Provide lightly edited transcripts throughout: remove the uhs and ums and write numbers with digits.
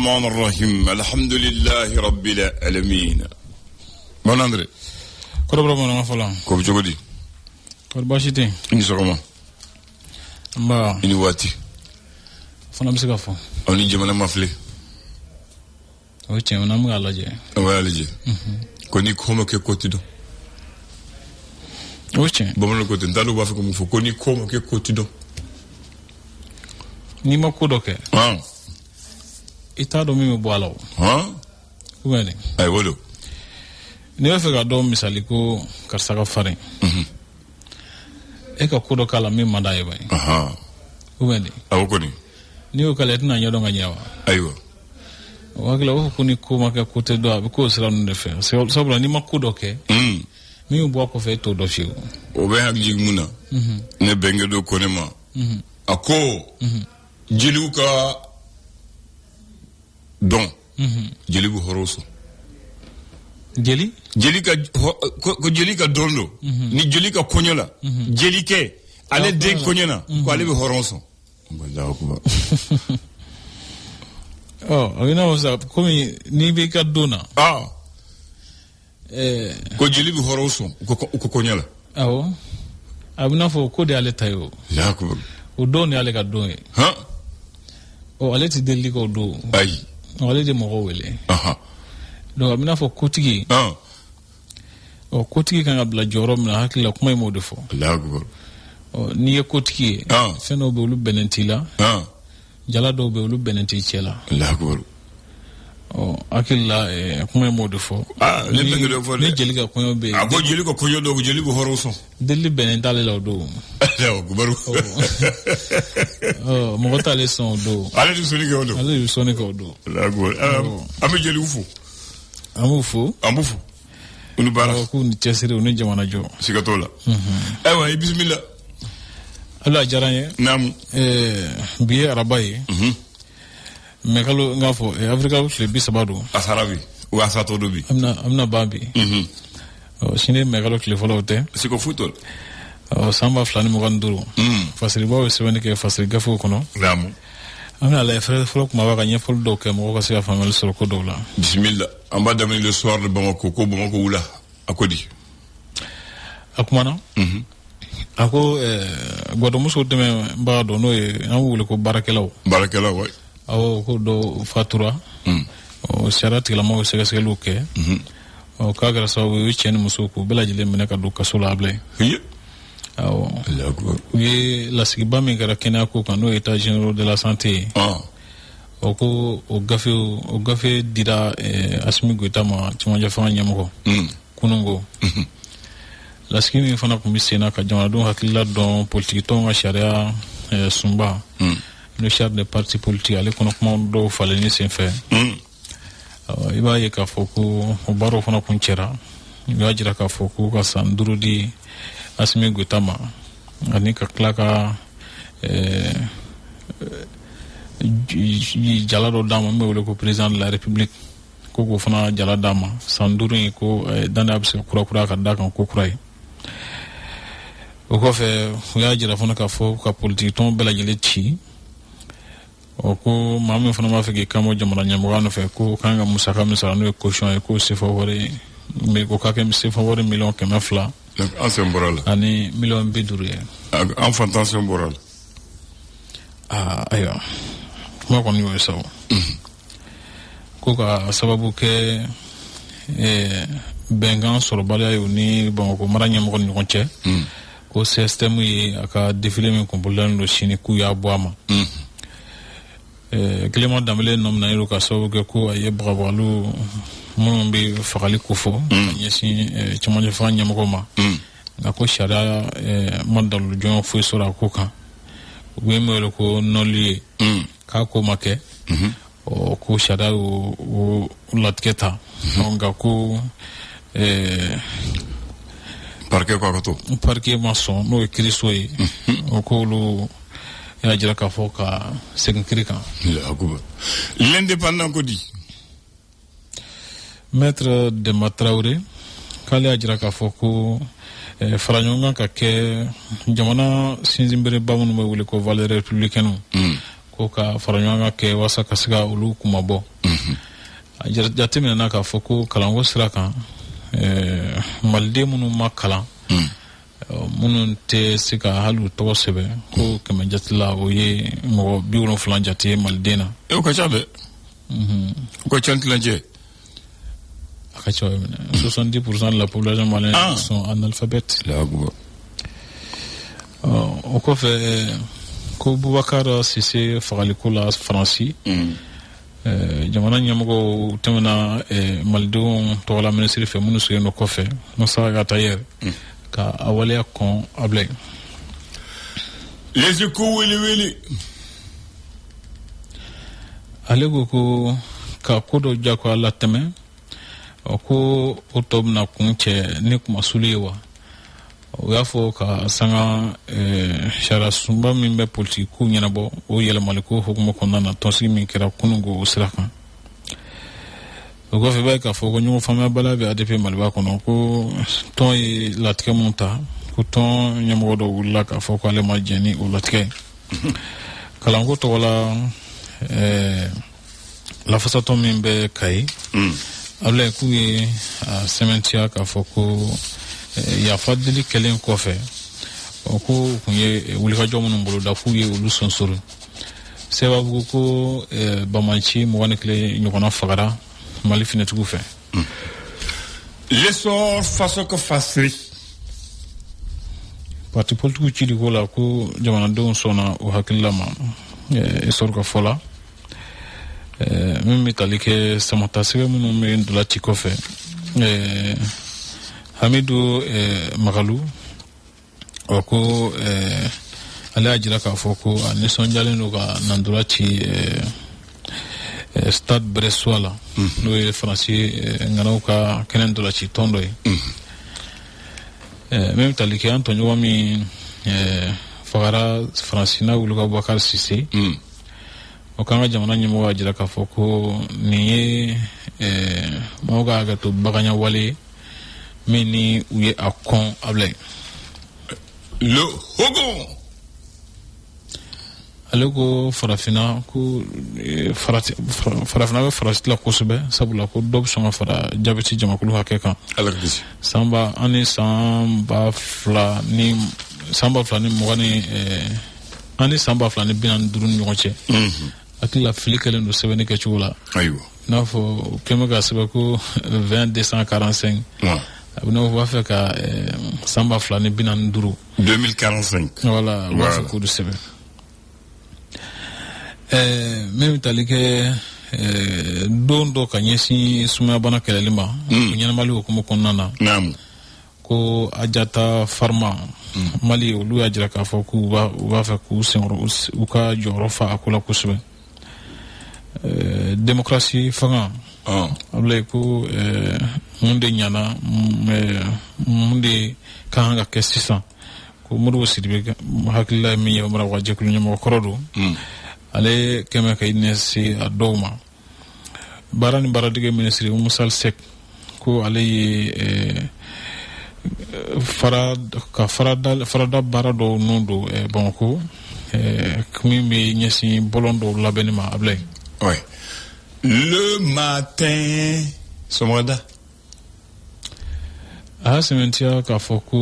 الرحمن الرحيم الحمد لله رب العالمين. Bon André. Korobro mo na fala. Ko jogodi. Korbashite. Ni sokoma. Mba. Ni wati. Fana bisika fo. Oni jamana mafle. O chema na mga laje. Wa laje. Ko ni komo ke kotido. O chema. Bomo ko tentado ba fa ko mu fo ko ni komo ke kotido. Ni makudo ke. Ah. Ita do mi bo alaw. Ah. Ubeni. Ay wodo. Ni wa fe ga do misali ko karsa ka fare. E ka kudo kala mi madaye bay. Aha. Ubeni. Awko ni. Ni o kala tina nyodo nga nyawa. Aywa. Wagla wo kuni ko maka kote do abi ko sira no defe. Sobra ni makudo ke. Mi bo ko fe to do fiu. O be hak jigmuna. Ne benge do konema. Ako. Jeliuka don. Jelibu horoso. Jelika ko jelika dondo. Ni jelika konyola. Jelike ale de konyona ko ale be horoso. Allahu akbar. Oh, awina wasa komi ni be ka dona. Ah. Ko jelibu horoso ko konyola. Awo. Abuna fo ko de ale tayo. Allahu akbar. O don ni ale ka don e. Ha? O ale ti deli ko do. Ayi. O ale de mo wele. Aha. Do abuna fo kotigi. Ah. O kotigi kan abla joro na hakila kuma e modefo. Allahu akbar. O ni e kotigi. Feno be ulu benentila. Ah. Jala do be ulu benenti chela. Allahu akbar. O akila kuma e modefo. Ah, le benge do fo. Ni jelika kuma be. Abo jeliko konyo do jelibu horoso. Deli benentale la do. Allahu akbar. Oh, mo gota le son do. Ale du soni ke do. Ale du soni ke do. Allahu akbar. Ami jeli ufu. Amufu. Unu bara ko ni chesire unu jamana jo. Sikatola. Aywa bismillah. Allah jaranye. Naam. Biye arabaye. Mekalo ngafo Afrika le bisabado. Asarabi. Ou asato dobi. Amna babi. Sine mekalo le folote. Siko futol. Samba flani mo ganduru. Fasiri bawo sebane ke fasiri gafo kono. Naam. Amna la frère flok ma waka nyefol do ke mo ko se famel sur ko do la. Bismillah. Amba damni le soir de Bamako ko Bamako wula akodi. Akumana? Ako godo muso deme ba do no e an wule ko barakelaw. Barakelaw way. Awo ko do fatura. O sharati la mo se se luke. O kagra so wi chen muso ko belaji le mena ka do kasula able. Awo. Oui, la siba mi gara kena ko kanu état général de la santé. Oko o gafe dira asmi goita ma tuma jafa nyamko. Kunungo. La skimi fana ko misena ka jamana don hakilla don politique ton sharia sumba. Le chef des partis politiques ale kono kuma do faleni sen fe. Iba ye ka foko o baro fana kunchera. Iba jira ka foko ka sandurudi asmi gutama ani ka klaka jala do dama me wole ko président de la république ko fana jala dama sanduru ko dana abse kura ka dakan ko kurai o ko fe ya jira fana ka fo ka politique ton bela jele ci o ko mamu fana ma fe ke kamo jamana nyamugano fe ko kanga musaka misala no caution ko se favori me ko ka ke se favori million ke mafla. Donc ancien moral. Ani million biduru. Enfant ancien moral. Ayo. Mo ko ni wo so. Ko ka sababu ke bengan sorobale yo ni bon ko maranya mo ko ni konche. Ko système yi aka défilé mi ko bolan do chini ku ya boama. Clément Dambélé nom na yo ka so ke ko aye bravalu mon be fakali kufo yesi chimoje fanya mkoma ngako shara modal jon fu sura kuka wemelo ko noli ka ko make o ko shara o latketa ngako parquet maçon no ekrisoi o ko lu ya jira ka foka sekrika l'indépendant ko di Maître de Matraoré, kale ajira ka foko faranyonga ka ke jamana sinzimbere bamu no wele ko valeur républicaine ko ka fara ɲɔgɔn kan kɛ walasa ka se ka olu kuma bɔ a jateminɛna k'a fɔ ko kalanko sira kan maliden minnu ma kalan minnu tɛ se ka hali u tɔgɔ sɛbɛn ko kɛmɛ jate la o ye mɔgɔ 70 jate ye maliden na o ka ca dɛ o ka ca tilancɛ a ka ca 70% de la population malienne sont analphabètes o kɔfɛ ko Boubacar Sise fagaliko la Faransi jamana ɲɛmɔgɔw tɛmɛna malidenw tɔgɔla minisiri fɛ minnu sigilen do kɔfɛ Musa Gatayɛri ka a waleya kɔn Abilaye les échos wele ale ko ka ko dɔ jako a latɛmɛ ko o tɔ bɛna kun cɛ ni kuma sulu ye wa o y'a fɔ ka sanga sariya sunba min bɛ politiki kow ɲɛnabɔ o yɛlɛmaliko hukumu kɔnɔna na tɔnsigi min kɛra kunungo o sira kan o kɔfɛ b'a ye k'a fɔ ko ɲɔgɔn faamuyabaliya bɛ ADP Maliba kɔnɔ ko tɔn ye latigɛ mun ta ko tɔn ɲɛmɔgɔ dɔ wulila k'a fɔ ko ale ma jɛn ni o latigɛ kalanko tɔgɔla lafasatɔn min bɛ Kayi Abilaye k'u ye a sɛmɛntiya k'a fɔ ko yafa deli kɛlen kɔfɛ ko kun ye wulikajɔ minnu boloda k'u ye olu sonsori sababu ko Bamanci 21 ɲɔgɔnna fagara Mali finɛtigiw fɛ l'essor façon que fasiri parti politiku cili ko la ko jamanadenw sɔnna o hakilila ma essor ka fɔ la min bɛ tali kɛ samatasɛgɛ minnu bɛ ndolanci kɔfɛ Hamidu Magalu ko ale y'a jira k'a fɔ ko a nisɔndiyalen don ka nandola ci Stade Bressois la n'o ye Faransi ŋanaw ka kɛnɛ ndolanci tɔn dɔ ye min bɛ tali kɛ an tɔɲɔgɔn min fagara Faransi n'a wuli ka Boubacar Sise o k'an ka jamana ɲɛmɔgɔ y'a jira k'a fɔ ko nin ye mɔgɔw ka hakɛto baganya wale min ni u ye a kɔn Abilaye le hogon ale ko farafina ko farafina bɛ farasi la kosɛbɛ sabula ko dɔ bɛ sɔn ka fara jabɛti jamakulu hakɛ kan san ba fila ni 20 ni 45 ni ɲɔgɔn cɛ hakili la fili kɛlen don sɛbɛnni kɛcogo la n'a fɔ kɛmɛ ka sɛbɛn ko 20 décembre 45 a bɛ n'o b'a fɛ ka 2045 2045 voilà b'a fɛ k'o de sɛbɛn min bɛ tali kɛ don dɔ ka ɲɛsin sumayabana kɛlɛli ma ɲɛnamali hukumu kɔnɔna na ko Ajata Farma Mali olu y'a jira k'a fɔ k'u b'a fɛ k'u senkɔrɔ u ka jɔyɔrɔ fa a ko la kosɛbɛ démocratie fanga Abilaye ko mun de ɲana mun de kan ka kɛ sisan ko Modibo Sidibe hakilila ye min ye marawajɛkulu ɲɛmɔgɔ kɔrɔ don ale kɛmɛ ka ɲɛsin a dɔw ma baara ni baaradege minisiri Musa Sek ko ale ye farada baara dɔw nun don Bamako min bɛ ɲɛsin bɔlɔn dɔw labɛnni ma Abilaye le matin somada a y'a sɛmɛntiya k'a fɔ ko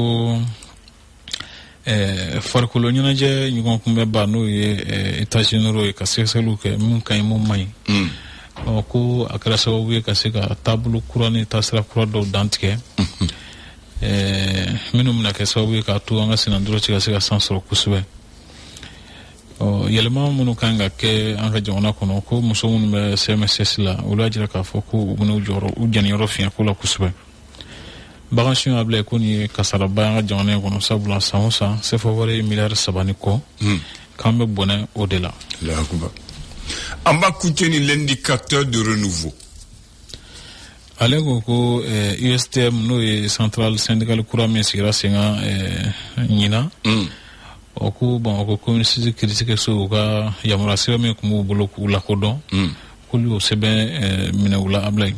farikolo ɲɛnajɛ ɲɔgɔn kunbɛ ba n'o ye états généraux ye ka sɛgɛsɛgɛliw kɛ min ka ɲi mun man ɲi ko a kɛra sababu ye ka se ka taabolo kura ni taasira kura dɔw dantigɛ minnu bɛna kɛ sababu ye k'a to an ka senandɔrɔci ka se ka san sɔrɔ kosɛbɛ yɛlɛma minnu kan ka kɛ an ka jamana kɔnɔ ko muso minnu bɛ CMSS la olu y'a jira k'a fɔ ko u bɛna u jɛniyɔrɔ fiɲɛko la kosɛbɛ bagansun Abilaye ko nin ye kasaraba an ka jamana in kɔnɔ sabula san o san CFA wari ye miliyari 3 ni kɔ k'an bɛ bɔnɛ o de la an b'a kuncɛ ni l'indicateur de renouveau ale ko USTM n'o ye central syndical kura min sigira sen kan ɲina o ko ko communiste critique so u ka yamaruya sɛbɛn min tun b'u bolo k'u lakodɔn k'olu y'o sɛbɛn minɛ u la Abilaye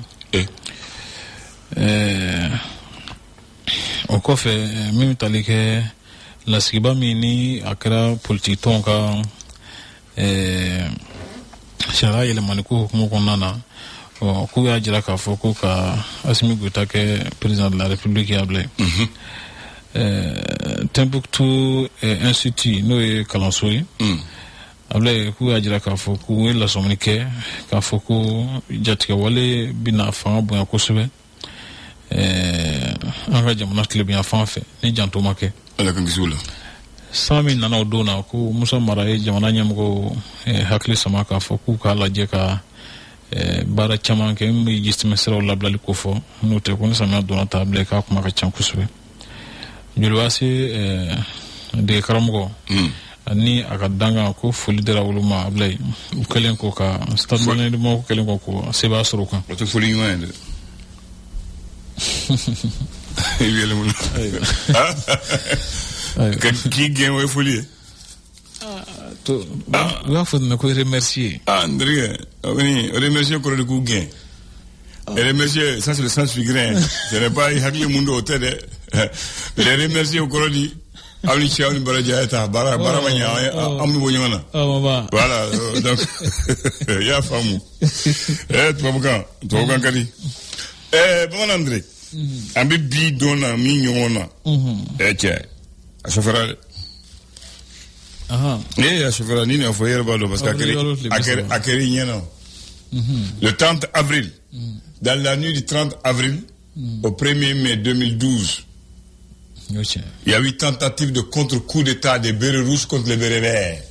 o kɔfɛ min bɛ tali kɛ lasigiba min ni a kɛra politiki tɔnw ka sariya yɛlɛmani ko hukumu kɔnɔna na k'u y'a jira k'a fɔ ko ka Assimi Goïta kɛ président de la République ya bilen. Timbuktu Institute n'o ye kalanso ye abile k'u y'a jira k'a fɔ k'u ye lasɔmini kɛ k'a fɔ ko jatigɛwale bɛna fanga bonya kosɛbɛ an ka jamana tilebenya fan fɛ ni janto ma kɛ. Ala kan kisi o la. San min nana o don na ko Musa Mara ye jamana ɲɛmɔgɔ hakili sama k'a fɔ k'u k'a lajɛ ka baara caman kɛ min bɛ jisitɛmɛsiraw labilali ko fɔ n'o tɛ ko ni samiya donna ta bile k'a kuma ka ca kosɛbɛ. Jolibaase dege karamɔgɔ ani a ka dankan ko foli dira olu ma Ablaye u kɛlen ko ka stade malien ko kɛlen ko se b'a sɔrɔ o kan. O tɛ foli ɲuman ye dɛ. I bɛ yɛlɛ mun na k'i gɛn o ye foli ye. U y'a fɔ nin ko remercier. N terikɛ o remercier kɔrɔ de k'u gɛn. Remercier ça c'est le sens figuré ce n'est pas i hakili mun don o tɛ dɛ. Les remercier o kɔrɔ di aw ni cɛ aw ni baraji a ye taa baara ma ɲɛ an bɛ bɔ ɲɔgɔn na. Voilà donc i y'a faamu. Tubabukan ka di. Bamanan André an bɛ bi don na min ɲɔgɔn na cɛ a sɔfɛra dɛ. A sɔfɛra ni n'a fɔ i yɛrɛ b'a dɔn parce que a kɛra i ɲɛna. Le 30 avril, dans la nuit du 30 avril au 1er mai 2012, il y a eu tentative de contre-coup d'État des bérets rouges contre les bérets verts.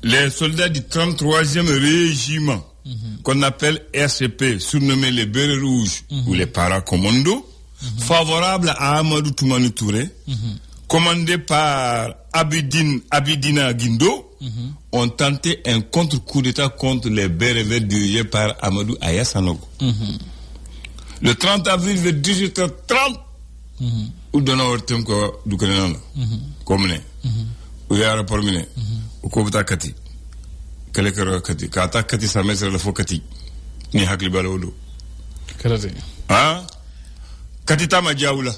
Les soldats du 33e régiment, qu'on appelle RCP, surnommés les bérets rouges ou les paracommandos, favorables à Amadou Toumani Touré, commandés par Abidina Guindo, ont tenté un contre-coup d'État contre les bérets verts dirigés par Amadou Aya Sanogo. Le 30 avril vers 18h30, ou donnons au thème du Canada, comme ou y a un rapport miné, ou Kobata Kati, Kalekara Kati, Kata Kati Samesra la Fokati, ni Hakli Balodo. Ah, Katita Majaoula.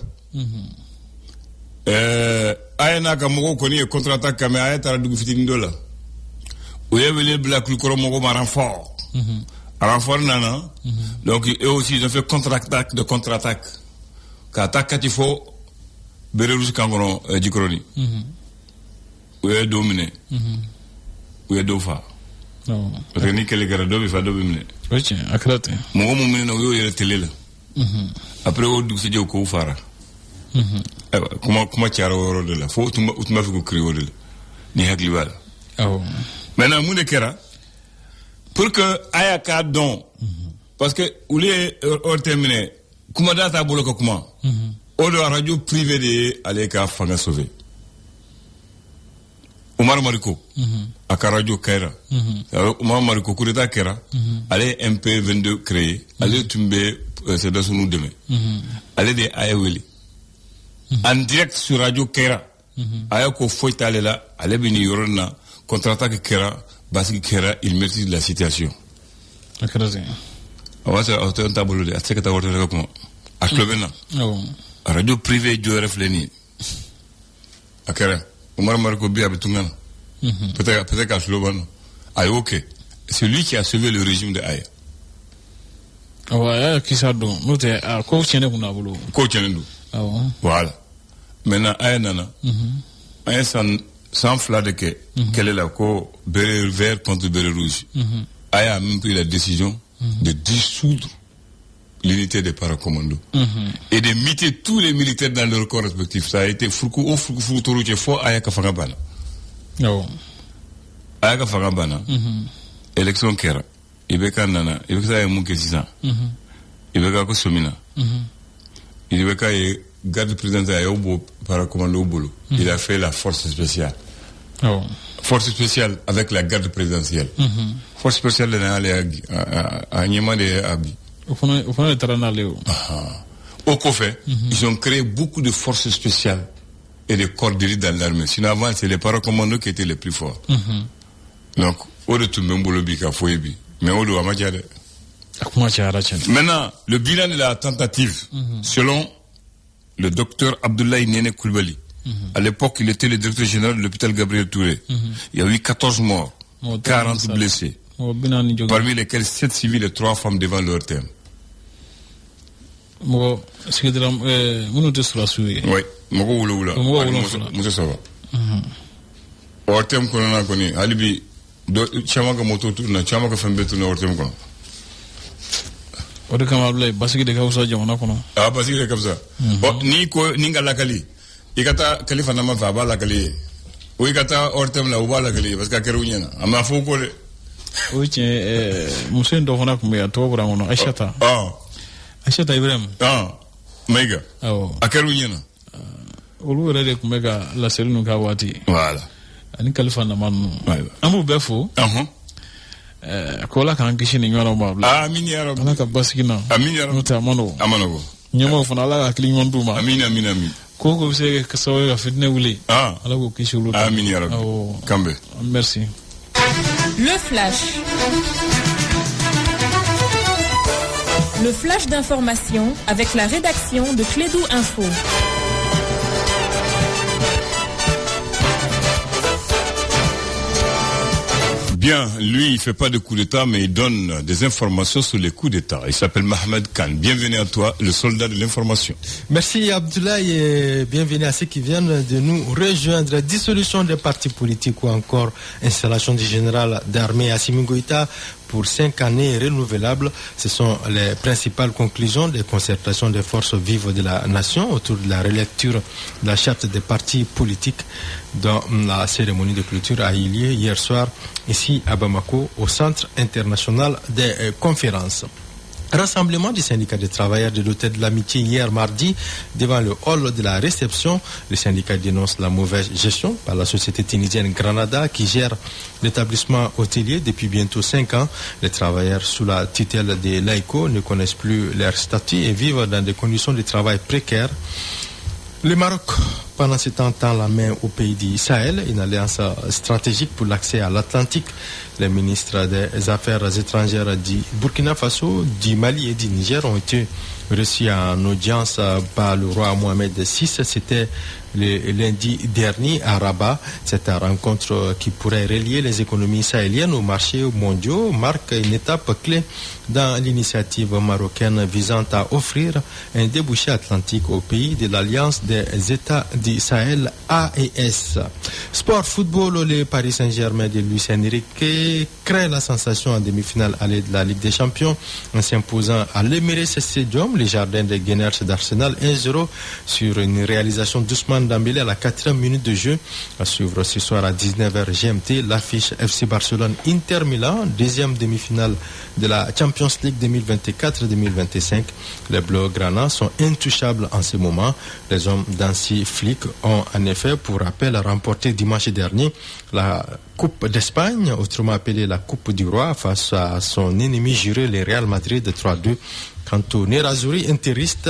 Ayana Kamogo koni e contre-attaque kame ayata dugu fitini dola. Ouye vele Black Lukoro Mogo ma renfort. Renfort nana. Donc eux aussi ils ont fait contre-attaque de contre-attaque. Kata Katifo Bererousi Kangono Djikroni. Ouye domine. Ouye dofa. Parce que ni kele gara dobi fa dobi mine. Oui, akrate. Mogo mo mine na ouye yere tele la. Après au dugu sije ko fara. Comment tu as de là? Faut tu m'as fait créer de là. Ni hakli wala. Maintenant mon kera pour que ayaka don parce que ou les terminé comment data bolo ko comment au de radio privée de aleka fanga sauver Omar Mariko aka radio Kaira Omar Mariko kureta kera allez MP22 créé allez tumber c'est dans son demain allez des ayaweli en direct sur Radio Kera. Ayako Foytale là, allez venir yorona, contre-attaque Kera, parce que Kera, il maîtrise la situation. On va se un tableau de Atseka Water comment à Slovena. Radio privée du RFLNI. À Kera. Omar Marco Bia Betungana. Peut-être qu'à Slovena. Ah, ok. C'est lui qui a sauvé le régime de Aya. Ouais, qui ça donc? Nous, t'es à coach voilà. Maintenant, Aya Nana, Aya sans flatter que quelle est la co béret vert contre béret rouge. Aya a même pris la décision de dissoudre l'unité des paracommandos et de muter tous les militaires dans leurs corps respectifs. Ça a été Foukou Tourou Fo Aya Kafangabana. Aya Kafangabana, élection Kera, Ibeka Nana, Ibeka Mouké 6 ans, Ibeka Kosomina. Il est garde présidentiel à Yobo paracommando au boulot. Il a fait la force spéciale. Force spéciale avec la garde présidentielle. Force spéciale à Niama de Abi. Au Kofé, ils ont créé beaucoup de forces spéciales et de corps d'élite dans l'armée. Sinon avant, c'est les paracommandos qui étaient les plus forts. Donc, au de tout le monde, mais au de Amadjade. Maintenant, le bilan de la tentative, selon le docteur Abdoulaye Nene Koulibaly, À l'époque, il était le directeur général de l'hôpital Gabriel Touré. Il y a eu 14 morts, 40 blessés. Parmi lesquels 7 civils et 3 femmes devant leur terme. Oui, ortem kono na koni alibi do chama ka moto na chama ka fambe tu na ortem kono ode kama blay basiki de kawsa jamana kono basiki de kawsa ni ko ninga lakali ikata khalifa na ma fa ba lakali o ikata ortem la ubala kali parce que kerunya na ama fo ko le o che musen do hona ko me to bra ngono aishata ibrahim mega akerunya na olu rede ko mega la serinu ka wati voilà ani kalifa na manu amu befo ko la kan kishi ni nyoro ma bla amin ya rabbi ana ka baskina amin ya rabbi amano nyemo fana la ka klin duma amin ko se ka so ya fitne wuli ala ko kishi lu amin ya rabbi kambe merci. Le flash d'information avec la rédaction de Clédou Info. Bien, lui, il fait pas de coup d'État, mais il donne des informations sur les coups d'État. Il s'appelle Mohamed Khan. Bienvenue à toi, le soldat de l'information. Merci Abdoulaye et bienvenue à ceux qui viennent de nous rejoindre. Dissolution des partis politiques ou encore installation du général d'armée Assimi Goïta pour 5 années renouvelables. Ce sont les principales conclusions des concertations des forces vives de la nation autour de la relecture de la charte des partis politiques dont la cérémonie de clôture a eu lieu hier soir ici à Bamako au Centre international des conférences. Rassemblement du syndicat des travailleurs de l'hôtel de l'Amitié hier mardi devant le hall de la réception. Le syndicat dénonce la mauvaise gestion par la société tunisienne Granada qui gère l'établissement hôtelier depuis bientôt 5 ans. Les travailleurs sous la tutelle de l'AICO ne connaissent plus leur statut et vivent dans des conditions de travail précaires. Le Maroc, pendant ce temps, tend la main au pays du Sahel, une alliance stratégique pour l'accès à l'Atlantique. Les ministres des Affaires étrangères du Burkina Faso, du Mali et du Niger ont été reçus en audience par le roi Mohamed VI. C'était le lundi dernier à Rabat. Cette rencontre qui pourrait relier les économies sahéliennes aux marchés mondiaux marque une étape clé dans l'initiative marocaine visant à offrir un débouché atlantique au pays de l'Alliance des États du Sahel AES. Sport football, le Paris Saint-Germain de Luis Enrique crée la sensation en demi-finale allée de la Ligue des Champions en s'imposant à l'Emirates Stadium, les jardins des Gunners d'Arsenal 1-0 sur une réalisation d'Ousmane Dembélé à la 4e minute de jeu. À suivre ce soir à 19h GMT, l'affiche FC Barcelone Inter Milan, deuxième demi-finale de la Champions League 2024-2025. Les Blaugrana sont intouchables en ce moment. Les hommes d'Hansi Flick ont en effet, pour rappel, remporté dimanche dernier la Coupe d'Espagne, autrement appelée la Coupe du Roi, face à son ennemi juré, le Real Madrid de 3-2. Quant au Nerazzurri interiste,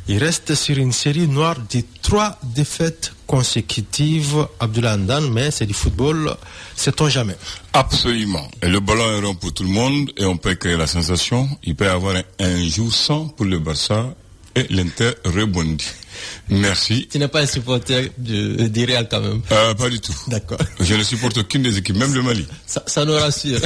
il reste sur une série noire de 3 défaites consécutives. Abdoulaye Andan, mais c'est du football, sait-on jamais. Absolument. Et le ballon est rond pour tout le monde et on peut créer la sensation. Il peut y avoir un jour sans pour le Barça et l'Inter rebondit. Merci. Tu n'es pas un supporter du Real quand même? Pas du tout. D'accord. Je ne supporte aucune des équipes, même le Mali. Ça nous rassure.